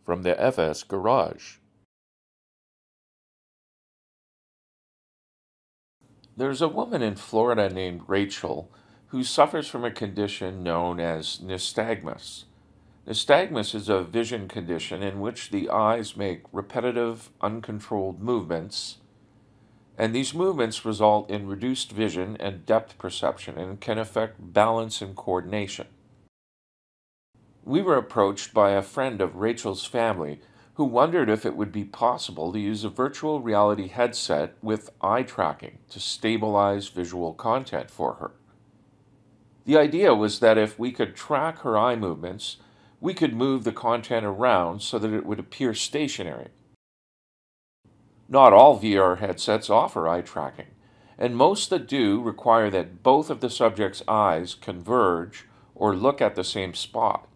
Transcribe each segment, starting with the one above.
from the FS Garage. There's a woman in Florida named Rachel who suffers from a condition known as nystagmus. Nystagmus is a vision condition in which the eyes make repetitive, uncontrolled movements, and these movements result in reduced vision and depth perception and can affect balance and coordination. We were approached by a friend of Rachel's family who wondered if it would be possible to use a virtual reality headset with eye tracking to stabilize visual content for her. The idea was that if we could track her eye movements, we could move the content around so that it would appear stationary. Not all VR headsets offer eye tracking, and most that do require that both of the subject's eyes converge or look at the same spot.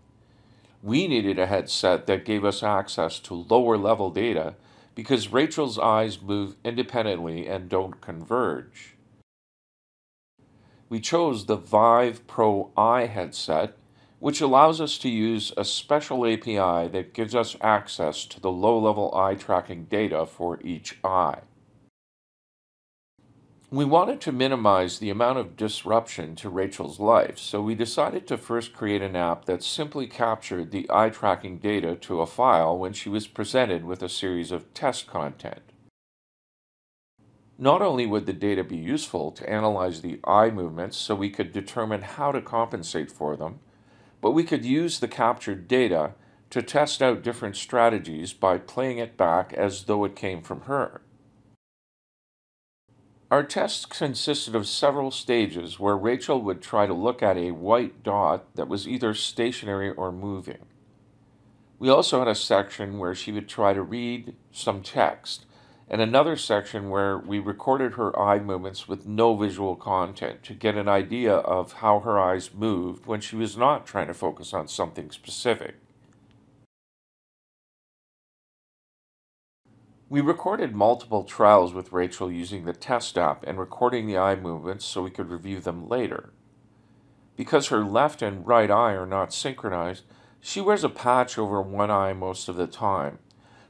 We needed a headset that gave us access to lower level data because Rachel's eyes move independently and don't converge. We chose the Vive Pro Eye headset, which allows us to use a special API that gives us access to the low-level eye tracking data for each eye. We wanted to minimize the amount of disruption to Rachel's life, so we decided to first create an app that simply captured the eye tracking data to a file when she was presented with a series of test content. Not only would the data be useful to analyze the eye movements so we could determine how to compensate for them, but we could use the captured data to test out different strategies by playing it back as though it came from her. Our tests consisted of several stages where Rachel would try to look at a white dot that was either stationary or moving. We also had a section where she would try to read some text, and another section where we recorded her eye movements with no visual content to get an idea of how her eyes moved when she was not trying to focus on something specific. We recorded multiple trials with Rachel using the test app and recording the eye movements so we could review them later. Because her left and right eye are not synchronized, she wears a patch over one eye most of the time.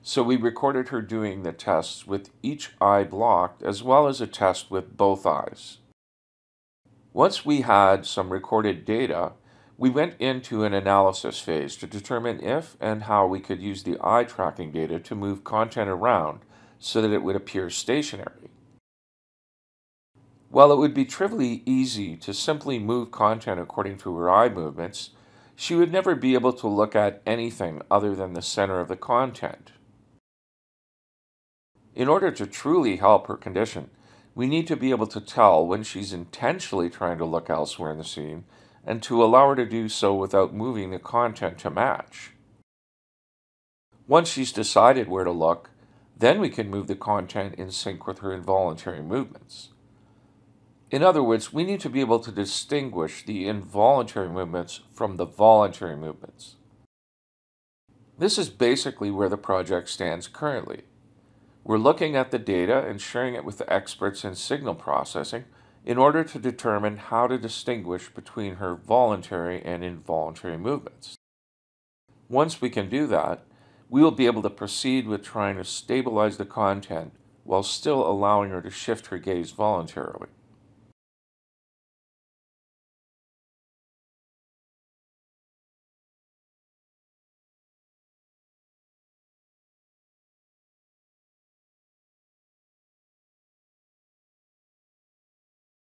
So we recorded her doing the tests with each eye blocked as well as a test with both eyes. Once we had some recorded data, we went into an analysis phase to determine if and how we could use the eye tracking data to move content around so that it would appear stationary. While it would be trivially easy to simply move content according to her eye movements, she would never be able to look at anything other than the center of the content. In order to truly help her condition, we need to be able to tell when she's intentionally trying to look elsewhere in the scene and to allow her to do so without moving the content to match. Once she's decided where to look, then we can move the content in sync with her involuntary movements. In other words, we need to be able to distinguish the involuntary movements from the voluntary movements. This is basically where the project stands currently. We're looking at the data and sharing it with the experts in signal processing in order to determine how to distinguish between her voluntary and involuntary movements. Once we can do that, we will be able to proceed with trying to stabilize the content while still allowing her to shift her gaze voluntarily.